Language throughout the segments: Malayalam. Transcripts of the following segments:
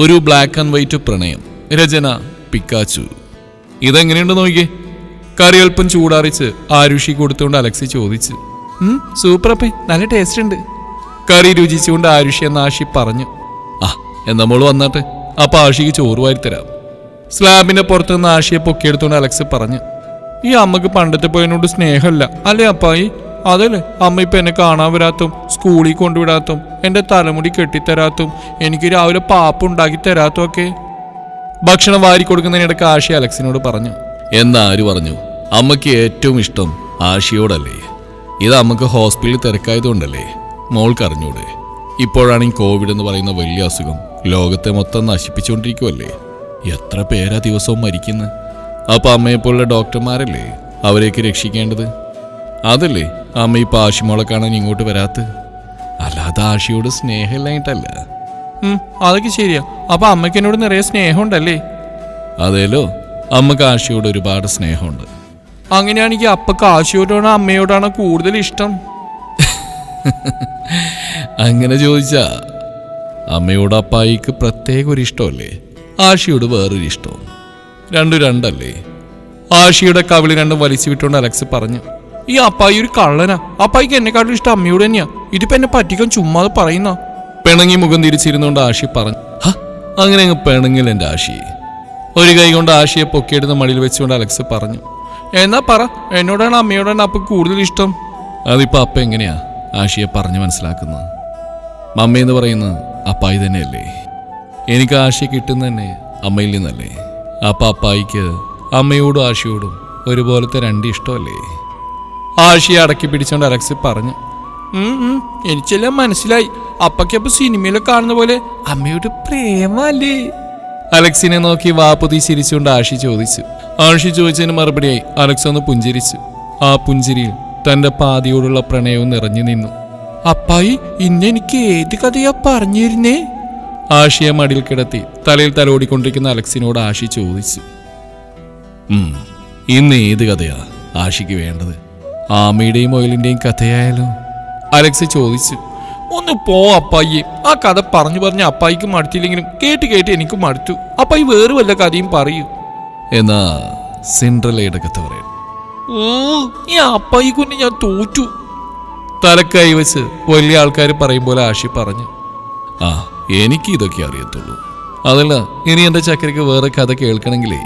ഒരു ബ്ലാക്ക് ആൻഡ് വൈറ്റ് പ്രണയം. രചന പിക്കാച്ചു. ഇതെങ്ങനെയുണ്ട് നോക്കിയേ. കറി അല്പം ചൂടാറിച്ച് ആരുഷി കൊടുത്തുകൊണ്ട് അലക്സി ചോദിച്ചു. സൂപ്പർ അപ്പേ, നല്ല ടേസ്റ്റ് ഉണ്ട്. കറി രുചിച്ചുകൊണ്ട് ആരുഷി എന്ന ആഷി പറഞ്ഞു. എന്നാ മോള് വന്നാട്ടെ, അപ്പൊ ആഷിക്ക് ചോറ് വാരിത്തരാം. സ്ലാബിന്റെ പുറത്തുനിന്ന് ആഷിയെ പൊക്കിയെടുത്തുകൊണ്ട് അലക്സ് പറഞ്ഞു. ഈ അമ്മക്ക് പണ്ടത്തെ പോയതിനോട് സ്നേഹമില്ല അല്ലേ അപ്പായി? അതല്ലേ അമ്മ ഇപ്പൊ എന്നെ കാണാൻ വരാത്തും സ്കൂളിൽ കൊണ്ടുവിടാത്തും എന്റെ തലമുടി കെട്ടിത്തരാത്തും എനിക്ക് രാവിലെ പാപ്പുണ്ടാക്കി തരാത്തും ഒക്കെ. ഭക്ഷണം വാരി കൊടുക്കുന്നതിനിടയ്ക്ക് ആഷി അലക്സിനോട് പറഞ്ഞു. എന്നാര് പറഞ്ഞു? അമ്മയ്ക്ക് ഏറ്റവും ഇഷ്ടം ആഷിയോടല്ലേ? ഇത് അമ്മക്ക് ഹോസ്പിറ്റലിൽ തിരക്കായതുകൊണ്ടല്ലേ? മോൾക്കറിഞ്ഞൂടെ? ഇപ്പോഴാണെങ്കിൽ കോവിഡ് എന്ന് പറയുന്ന വലിയ അസുഖം ലോകത്തെ മൊത്തം നശിപ്പിച്ചുകൊണ്ടിരിക്കുമല്ലേ? എത്ര പേരാ ദിവസവും മരിക്കുന്നു. അപ്പൊ അമ്മയെപ്പോലുള്ള ഡോക്ടർമാരല്ലേ അവരെയൊക്കെ രക്ഷിക്കേണ്ടത്? അതല്ലേ അമ്മ ഇപ്പൊ ആഷിമോളെ കാണാൻ ഇങ്ങോട്ട് വരാത്ത? അല്ലാതെ ആഷിയോട് സ്നേഹമില്ലായിട്ടല്ല. അതൊക്കെ ശരിയാ. അപ്പൊ അമ്മയ്ക്ക് എന്നോട് നിറയെ സ്നേഹമുണ്ടല്ലേ? അതേലോ, അമ്മക്ക് ആഷിയോട് ഒരുപാട് സ്നേഹമുണ്ട്. അങ്ങനെയാണെങ്കിൽ അപ്പക്ക് ആഷിയോടാണോ അമ്മയോടാണോ കൂടുതൽ ഇഷ്ടം? അങ്ങനെ ചോദിച്ചാ അമ്മയോട് അപ്പായിക്ക് പ്രത്യേക ഒരു ഇഷ്ടമല്ലേ, ആഷിയോട് വേറൊരു ഇഷ്ടം. രണ്ടും രണ്ടല്ലേ? ആഷിയുടെ കവിളി രണ്ടും വലിച്ചു വിട്ടുകൊണ്ട് അലക്സ് പറഞ്ഞു. ഈ അപ്പായി ഒരു കള്ളനാ. അപ്പായിക്ക് എന്നെക്കാട്ടും ഇഷ്ടം അമ്മയോട് തന്നെയാ. ഇതിപ്പോ എന്നെ പറ്റിക്കാൻ ചുമ്മാതെ പറയുന്ന. പിണങ്ങി മുഖം തിരിച്ചിരുന്നുകൊണ്ട് ആഷി പറഞ്ഞു. അങ്ങനെ അങ്ങ് പിണങ്ങില്ല എന്റെ ആഷി. ഒരു കൈ കൊണ്ട് ആഷിയെ പൊക്കിയെടുത്ത് മടിയിൽ വെച്ചുകൊണ്ട് അലക്സ് പറഞ്ഞു. എന്നാ പറ, എന്നോടാണ് അമ്മയോടാണ് അപ്പ കൂടുതൽ ഇഷ്ടം? അതിപ്പോ അപ്പ എങ്ങനെയാ ആഷിയെ പറഞ്ഞു മനസ്സിലാക്കുന്നത്? മമ്മ എന്ന് പറയുന്നത് അപ്പായി തന്നെയല്ലേ? എനിക്ക് ആഷിയെ കിട്ടുന്ന തന്നെ അമ്മയിൽ നിന്നല്ലേ? അപ്പൊ അപ്പായിക്ക് അമ്മയോടും ആഷിയോടും ഒരുപോലത്തെ രണ്ട് ഇഷ്ടമല്ലേ? ആഷിയെ അടക്കി പിടിച്ചോണ്ട് അലക്സ് പറഞ്ഞു. എനിക്കെല്ലാം മനസ്സിലായി. അപ്പക്കപ്പൊ സിനിമയിലെ കാണുന്ന പോലെ അമ്മയോട് പ്രേമല്ലേ? അലക്സിനെ നോക്കി വാപ്പുതി ചിരിച്ചുകൊണ്ട് ആഷി ചോദിച്ചു. ആഷി ചോദിച്ചതിന് മറുപടിയായി അലക്സ് ഒന്ന് പുഞ്ചിരിച്ചു. ആ പുഞ്ചിരിയിൽ തന്റെ പാതിയോടുള്ള പ്രണയവും നിറഞ്ഞു നിന്നു. അപ്പായി ഇന്ന് എനിക്ക് ഏത് കഥയാ പറഞ്ഞിരുന്നേ? ആഷിയെ മടിയിൽ കിടത്തി തലയിൽ തലോടിക്കൊണ്ടിരിക്കുന്ന അലക്സിനോട് ആഷി ചോദിച്ചു. ഇന്ന് ഏത് കഥയാ ആഷിക്ക് വേണ്ടത്? ആമയുടെയും മൊയിലിന്റെയും കഥയായാലോ? അലക്സ് ചോദിച്ചു. ഒന്ന് പോ അപ്പായി. ആ കഥ പറഞ്ഞു പറഞ്ഞ് അപ്പായിക്ക് മടുത്തില്ലെങ്കിലും കേട്ട് കേട്ട് എനിക്ക് മടുത്തു. അപ്പായി വേറെ വല്ല കഥയും പറയൂ. എന്നാ സിൻഡ്രല്ലയുടെ കഥ പറയാം. ഈ അപ്പായി കൊണ്ട് ഞാൻ തോറ്റു. തലക്കായി വെച്ച് വലിയ ആൾക്കാർ പറയും പോലെ ആഷി പറഞ്ഞു. എനിക്ക് ഇതൊക്കെ അറിയത്തുള്ളൂ. അതല്ല, ഇനി എന്റെ ചക്കരയ്ക്ക് വേറെ കഥ കേൾക്കണമെങ്കിലേ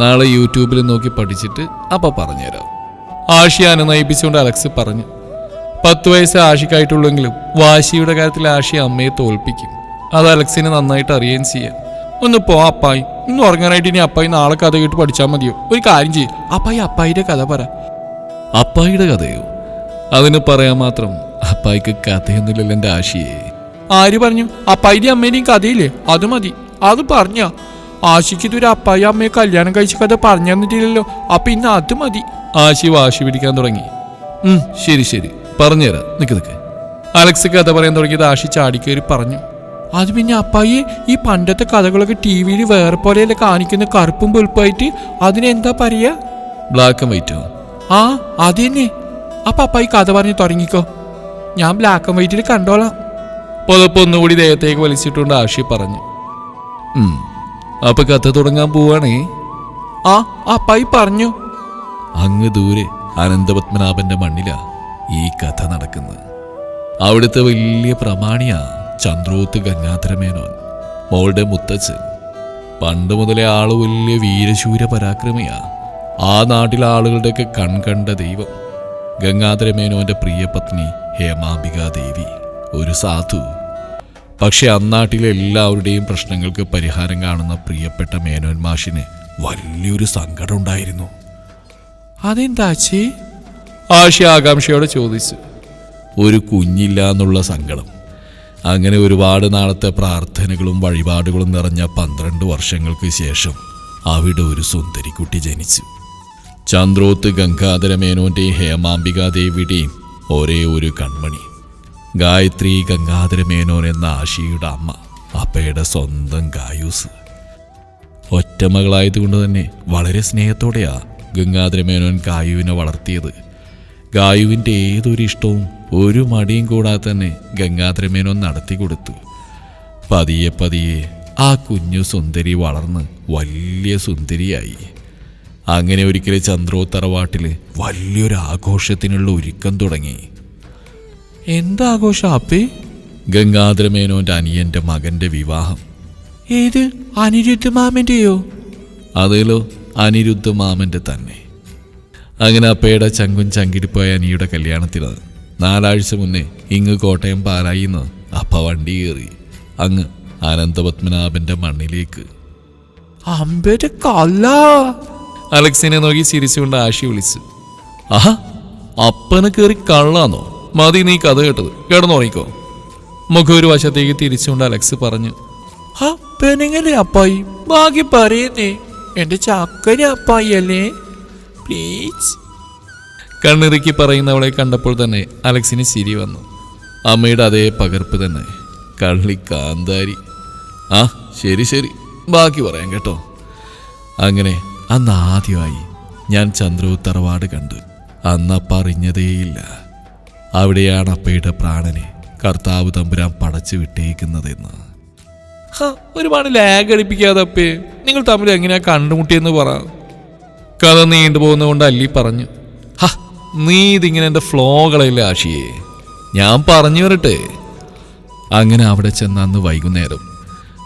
നാളെ യൂട്യൂബിൽ നോക്കി പഠിച്ചിട്ട് അപ്പ പറഞ്ഞുതരാം. ആഷിയെ അനുനയിപ്പിച്ചുകൊണ്ട് അലക്സ് പറഞ്ഞു. 10 വയസ്സ് ആഷിക്കായിട്ടുള്ളെങ്കിലും വാശിയുടെ കാര്യത്തിൽ ആഷി അമ്മയെ തോൽപ്പിക്കും. അത് അലക്സിനെ നന്നായിട്ട് അറിയുകയും ചെയ്യാം. ഒന്ന് പോ അപ്പായി. ഇന്ന് ഉറങ്ങാനായിട്ട് ഇനി അപ്പായി നാളെ കഥ കേട്ട് പഠിച്ചാൽ മതിയോ? ഒരു കാര്യം ചെയ്യും, അപ്പായി അപ്പായിയുടെ കഥ പറ. അപ്പായിയുടെ കഥയോ? അതിന് പറയാൻ മാത്രം അപ്പായിക്ക് കഥയൊന്നുമില്ലല്ലോ എന്റെ ആഷിയെ. ആര് പറഞ്ഞു? അപ്പായിന്റെ അമ്മേനെയും കഥയില്ലേ? അത് മതി, അത് പറഞ്ഞ. ആഷിക്ക് ഇതൊരു അപ്പായി അമ്മയെ കല്യാണം കഴിച്ച കഥ പറഞ്ഞു തന്നിട്ടില്ലല്ലോ. അപ്പൊ ഇന്ന് അത് മതി. ആഷി വാശി പിടിക്കാൻ തുടങ്ങി. ശരി ശരി പറഞ്ഞുതരാം, നിക്ക്. അലക്സ് കഥ പറയാൻ തുടങ്ങിയത് ആഷി ചാടിക്കേറി പറഞ്ഞു. അത് പിന്നെ അപ്പായി, ഈ പണ്ടത്തെ കഥകളൊക്കെ TV വേറെ പോലെയല്ലേ കാണിക്കുന്ന, കറുപ്പും വെളുപ്പായിട്ട്. അതിനെന്താ പറയാ? ബ്ലാക്ക് ആൻഡ് വൈറ്റോ? അത് തന്നെ. അപ്പൊ അപ്പായി കഥ പറഞ്ഞു തുടങ്ങിക്കോ, ഞാൻ ബ്ലാക്ക് ആൻഡ് വൈറ്റിൽ കണ്ടോളാം. പുതപ്പ് ഒന്നുകൂടി ദേഹത്തേക്ക് വലിച്ചിട്ടുകൊണ്ട് ആഷി പറഞ്ഞു. അപ്പൊ കഥ തുടങ്ങാൻ പോവാണേ. അപ്പായി പറഞ്ഞു. അങ്ങ് ദൂരെ അനന്തപത്മനാഭന്റെ മണ്ണിലാ ഈ കഥ നടക്കുന്നത്. അവിടുത്തെ വലിയ പ്രമാണിയാ ചന്ദ്രോത്ത് ഗംഗാധരമേനോൻ, മോളുടെ മുത്തച്ഛൻ. പണ്ട് മുതലേ ആള് വലിയ വീരശൂര പരാക്രമിയാ. ആ നാട്ടിലെ ആളുകളുടെയൊക്കെ കൺകണ്ട ദൈവം. ഗംഗാധരമേനോന്റെ പ്രിയ പത്നി ഹേമാംബികാ ദേവി ഒരു സാധു. പക്ഷെ അന്നാട്ടിലെ എല്ലാവരുടെയും പ്രശ്നങ്ങൾക്ക് പരിഹാരം കാണുന്ന പ്രിയപ്പെട്ട മേനോൻ മാഷിന് വലിയൊരു സങ്കടം ഉണ്ടായിരുന്നു. അതെന്താച്ചി? ആഷി ആകാംക്ഷയോടെ ചോദിച്ചു. ഒരു കുഞ്ഞില്ല എന്നുള്ള സങ്കടം. അങ്ങനെ ഒരുപാട് നാളത്തെ പ്രാർത്ഥനകളും വഴിപാടുകളും നിറഞ്ഞ 12 വർഷങ്ങൾക്ക് ശേഷം അവിടെ ഒരു സുന്ദരിക്കുട്ടി ജനിച്ചു. ചന്ദ്രോത്ത് ഗംഗാധരമേനോന്റെയും ഹേമാംബികാദേവിയുടെയും ഒരേ ഒരു കൺമണി. ഗായത്രി ഗംഗാധരമേനോൻ എന്ന ആഷിയുടെ അമ്മ, അപ്പയുടെ സ്വന്തം ഗായൂസ്. ഒറ്റമകളായതുകൊണ്ട് തന്നെ വളരെ സ്നേഹത്തോടെയാ ഗംഗാധരമേനോൻ ഗായുവിനെ വളർത്തിയത്. ഗായുവിൻ്റെ ഏതൊരു ഇഷ്ടവും ഒരു മടിയും കൂടാതെ തന്നെ ഗംഗാധരമേനോൻ നടത്തി കൊടുത്തു. പതിയെ പതിയെ ആ കുഞ്ഞു സുന്ദരി വളർന്ന് വലിയ സുന്ദരിയായി. അങ്ങനെ ഒരിക്കൽ ചന്ദ്രോ തറവാട്ടിൽ വലിയൊരു ആഘോഷത്തിനുള്ള ഒരുക്കം തുടങ്ങി. എന്താഘോഷം അപ്പേ? ഗംഗാധരമേനോന്റെ അനിയന്റെ മകന്റെ വിവാഹം. ഏത്, അനിരുദ്ധ മാമന്റെയോ? അതേലോ, അനിരുദ്ധ മാമന്റെ തന്നെ. അങ്ങനെ അപ്പയുടെ ചങ്കും ചങ്കിടിപ്പോയ അനിയുടെ കല്യാണത്തിന് 4 ആഴ്ച മുന്നേ ഇങ്ങ് കോട്ടയം പാലായിന്ന് അപ്പ വണ്ടി കയറി അങ്ങ് അനന്തപത്മനാഭന്റെ മണ്ണിലേക്ക്. അമ്പന്റെ കല്ല! അലക്സിനെ നോക്കി ചിരിച്ചുകൊണ്ട് ആശി വിളിച്ചു. ആഹാ, അപ്പനെ കയറി കള്ളാന്നോ? മതി നീ കഥ കേട്ടത്, കിടന്നുറങ്ങിക്കോ. മുഖം ഒരു വശത്തേക്ക് തിരിച്ചുകൊണ്ട് അലക്സ് പറഞ്ഞു. പെനെങ്ങനെ അപ്പായി? ബാക്കി പറയുന്നേ, എന്റെ ചക്കര അപ്പായി അല്ലേ, പ്ലീസ്. കണ്ണിറുക്കി പറയുന്നവളെ കണ്ടപ്പോൾ തന്നെ അലക്സിന് ചിരി വന്നു. അമ്മയുടെ അതേ പകർപ്പ് തന്നെ. കള്ളി കാന്താരി. ആ ശരി ശരി, ബാക്കി പറയാം കേട്ടോ. അങ്ങനെ അന്ന് ആദ്യമായി ഞാൻ ചന്ദ്രു തറവാട് കണ്ടു. അന്നപ്പ അറിഞ്ഞതേയില്ല അവിടെയാണ് അപ്പയുടെ പ്രാണനെ കർത്താവ് തമ്പുരാൻ പടച്ചു വിട്ടേക്കുന്നതെന്ന്. ഒരുപാട് ലാഗ് അടിപ്പിക്കാതെ അപ്പേ, നിങ്ങൾ തമ്മിൽ എങ്ങനെയാ കണ്ടുമുട്ടിയെന്ന് പറ. കഥ നീണ്ടുപോകുന്നതുകൊണ്ട് അല്ലി പറഞ്ഞു. നീ ഇതിങ്ങനെ എൻ്റെ ഫ്ലോകളല്ലേ ആഷിയേ, ഞാൻ പറഞ്ഞു വരട്ടെ. അങ്ങനെ അവിടെ ചെന്ന് അന്ന് വൈകുന്നേരം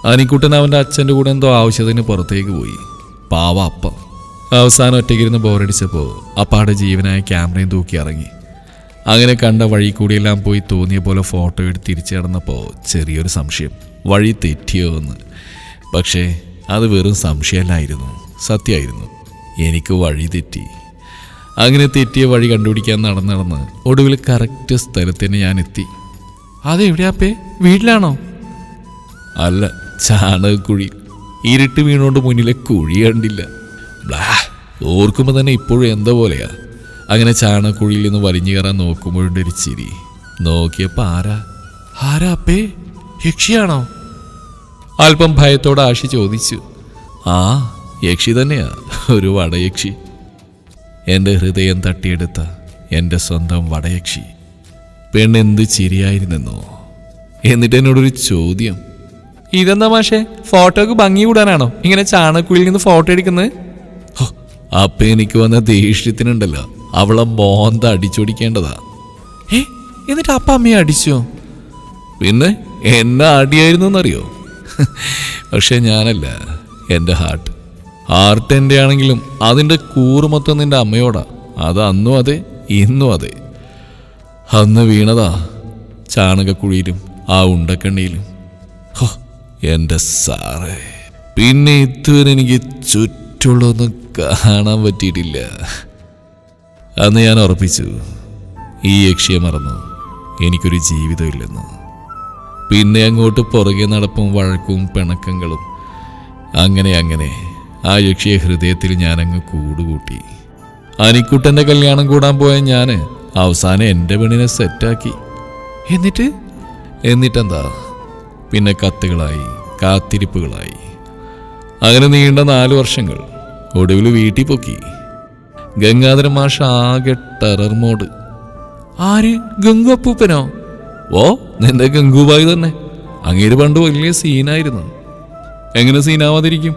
അനിക്കുട്ടൻ അവൻ്റെ അച്ഛൻ്റെ കൂടെ എന്തോ ആവശ്യത്തിന് പുറത്തേക്ക് പോയി. പാവ അപ്പ അവസാനം ഒറ്റയ്ക്കിരുന്ന് ബോറടിച്ചപ്പോൾ അപ്പാടെ ജീവനായ ക്യാമറയും തൂക്കി ഇറങ്ങി. അങ്ങനെ കണ്ട വഴി കൂടിയെല്ലാം പോയി തോന്നിയ പോലെ ഫോട്ടോ എടുത്ത് തിരിച്ചു കിടന്നപ്പോൾ ചെറിയൊരു സംശയം, വഴി തെറ്റിയോ എന്ന്. പക്ഷേ അത് വെറും സംശയമല്ലായിരുന്നു, സത്യമായിരുന്നു. എനിക്ക് വഴി തെറ്റി. അങ്ങനെ തെറ്റിയ വഴി കണ്ടുപിടിക്കാൻ നടന്ന് ഒടുവിൽ കറക്റ്റ് സ്ഥലത്തിന് ഞാൻ എത്തി. അതെവിടെയാപ്പേ, വീട്ടിലാണോ? അല്ല, ചാണകക്കുഴി. ഇരുട്ട് വീണോണ്ട് മുന്നിലെ കുഴി കണ്ടില്ല. ഓർക്കുമ്പോൾ തന്നെ ഇപ്പോഴും എന്താ പോലെയാ. അങ്ങനെ ചാണകക്കുഴിയിൽ നിന്ന് വലിഞ്ഞു കയറാൻ നോക്കുമ്പോഴുണ്ട് ഒരു ചിരി. നോക്കിയപ്പോൾ ആരാ അപ്പേ, യക്ഷിയാണോ? അല്പം ഭയത്തോടെ ആശി ചോദിച്ചു. ആ യക്ഷി തന്നെയാ, ഒരു വടയക്ഷി. എൻ്റെ ഹൃദയം തട്ടിയെടുത്ത എൻ്റെ സ്വന്തം വടയക്ഷി. പെണ്ണെന്ത് ചിരിയായിരുന്നെന്നോ. എന്നിട്ട് എന്നോടൊരു ചോദ്യം. ഇതെന്താ മാഷേ, ഫോട്ടോക്ക് ഭംഗി കൂടാനാണോ ഇങ്ങനെ ചാണകക്കുഴിയിൽ നിന്ന് ഫോട്ടോ എടുക്കുന്നത്? അപ്പൊ എനിക്ക് വന്ന ദേഷ്യത്തിനുണ്ടല്ലോ, അവളെ മോന്ത അടിച്ചോടിക്കേണ്ടതാ. എന്നിട്ട് അപ്പ അമ്മയെ അടിച്ചോ? പിന്നെ എന്നെ അടിയായിരുന്നു എന്നറിയോ? പക്ഷെ ഞാനല്ല, എൻ്റെ ഹാർട്ട് എൻ്റെ ആണെങ്കിലും അതിൻ്റെ കൂറ് മൊത്തം നിൻ്റെ അമ്മയോടാ. അത് അന്നും അതെ, ഇന്നും അതെ. അന്ന് വീണതാ ചാണകക്കുഴിയിലും ആ ഉണ്ടക്കണ്ണിയിലും. എൻ്റെ സാറേ, പിന്നെ ഇതുവരെ എനിക്ക് ചുറ്റുള്ളൊന്നും കാണാൻ പറ്റിയിട്ടില്ല. അന്ന് ഞാൻ ഉറപ്പിച്ചു, ഈ യക്ഷിയെ മറന്നു എനിക്കൊരു ജീവിതമില്ലെന്ന്. പിന്നെ അങ്ങോട്ട് പുറകെ നടപ്പും വഴക്കും പിണക്കങ്ങളും. അങ്ങനെ ആ യക്ഷിയെ ഹൃദയത്തിൽ ഞാനങ്ങ് കൂടുകൂട്ടി. അനിക്കുട്ടൻ്റെ കല്യാണം കൂടാൻ പോയ ഞാൻ അവസാനം എൻ്റെ പെണ്ണിനെ സെറ്റാക്കി. എന്നിട്ടെന്താ, പിന്നെ കത്തുകളായി, കാത്തിരിപ്പുകളായി. അങ്ങനെ നീണ്ട 4 വർഷങ്ങൾ. ഒടുവിൽ വീട്ടിൽ പൊക്കി. ഗംഗാധരൻ മാഷ് ആകെ ടെറർ മോഡ്. ആര്, ഗംഗു അപ്പൂപ്പനോ? ഓ, നിന്റെ ഗംഗുബായി തന്നെ. അങ്ങേര് പണ്ട് വലിയ സീനായിരുന്നു. എങ്ങനെ സീനാവാതിരിക്കും?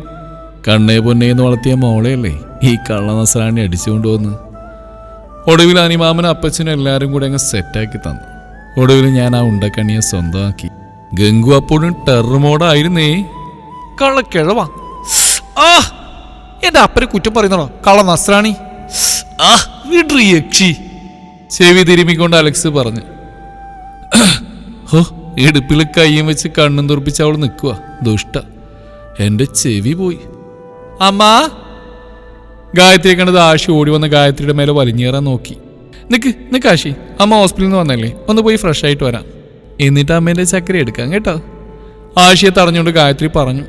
കണ്ണേ പൊന്നേന്ന് വളർത്തിയ മോളെയല്ലേ ഈ കള്ള നസ്രാണി അടിച്ചുകൊണ്ടുവന്ന്. ഒടുവിൽ അനിമാമനും അപ്പച്ചനും എല്ലാവരും കൂടെ അങ്ങ് സെറ്റാക്കി തന്നു. ഒടുവിൽ ഞാൻ ആ ഉണ്ടക്കണ്ണിയെ സ്വന്തമാക്കി. ഗംഗു അപ്പോഴും ടെറർ മോഡായിരുന്നേ. കള്ളക്കിഴവാ. എന്റെ അപ്പനെ കുറ്റം പറയുന്നോ കള്ള നസ്രാണി. യക്ഷി. ചെവി തിരുമ്മിക്കൊണ്ട് അലക്സ് പറഞ്ഞു. ഇടുപ്പിൽ കയ്യും വെച്ച് കണ്ണും തുറപ്പിച്ച് അവൾ നിൽക്കുക. ദുഷ്ട. എന്റെ ചെവി പോയി. അമ്മാ. ഗായത്രിയെ കണ്ടത് ആശി ഓടി വന്ന് ഗായത്രിയുടെ മേലെ വലിഞ്ഞേറാൻ നോക്കി. നിക്ക് ആശി, അമ്മ ഹോസ്പിറ്റലിൽ നിന്ന് വന്നല്ലേ, ഒന്ന് പോയി ഫ്രഷ് ആയിട്ട് വരാം, എന്നിട്ട് അമ്മേന്റെ ചക്കര എടുക്കാം കേട്ടോ. ആശിയെ തടഞ്ഞുകൊണ്ട് ഗായത്രി പറഞ്ഞു.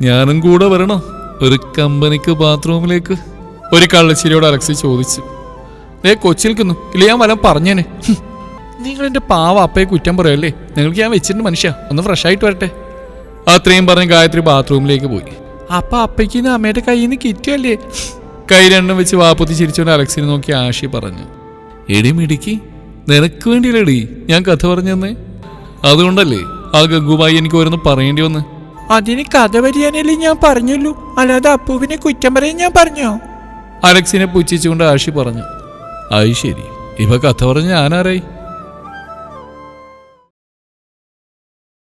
ഞാനും കൂടെ വരണോ ഒരു കമ്പനിക്ക് ബാത്റൂമിലേക്ക്? ഒരു കള്ളച്ചിരിയോട് അലക്സി ചോദിച്ചു. കൊച്ചി നിൽക്കുന്നു, ഇല്ല ഞാൻ വല്ലതും പറഞ്ഞേനെ. നിങ്ങൾ എൻ്റെ പാവ അപ്പയെ കുറ്റം പറയല്ലേ, നിങ്ങൾക്ക് ഞാൻ വെച്ചിട്ടുണ്ട് മനുഷ്യ, ഒന്ന് ഫ്രഷ് ആയിട്ട് വരട്ടെ. അത്രയും പറഞ്ഞ് ഗായത്രി ബാത്റൂമിലേക്ക് പോയി. അപ്പയ്ക്ക് അമ്മയുടെ കയ്യിൽ നിന്ന് കിറ്റുമല്ലേ? കൈ രണ്ടും വെച്ച് വാപ്പത്തി ചിരിച്ചുകൊണ്ട് അലക്സിനെ നോക്കി ആശി പറഞ്ഞു. എടി മിടുക്കി, നിനക്ക് വേണ്ടിയില്ലേടി ഞാൻ കഥ പറഞ്ഞു തന്നെ. അതുകൊണ്ടല്ലേ ആ ഗംഗുബായി എനിക്ക് ഓരോന്ന് പറയേണ്ടി വന്ന്. അതിന് കഥ പറയാനല്ലേ ഞാൻ പറഞ്ഞുള്ളൂ, അല്ലാതെ അപ്പുവിനെ കുറ്റം പറയാൻ ഞാൻ പറഞ്ഞോ? അലക്സിനെ പുച്ഛിച്ചുകൊണ്ട് ആഷി പറഞ്ഞു. അത് ശരി, ഇപ്പൊ കഥ പറഞ്ഞ ഞാനാരായി?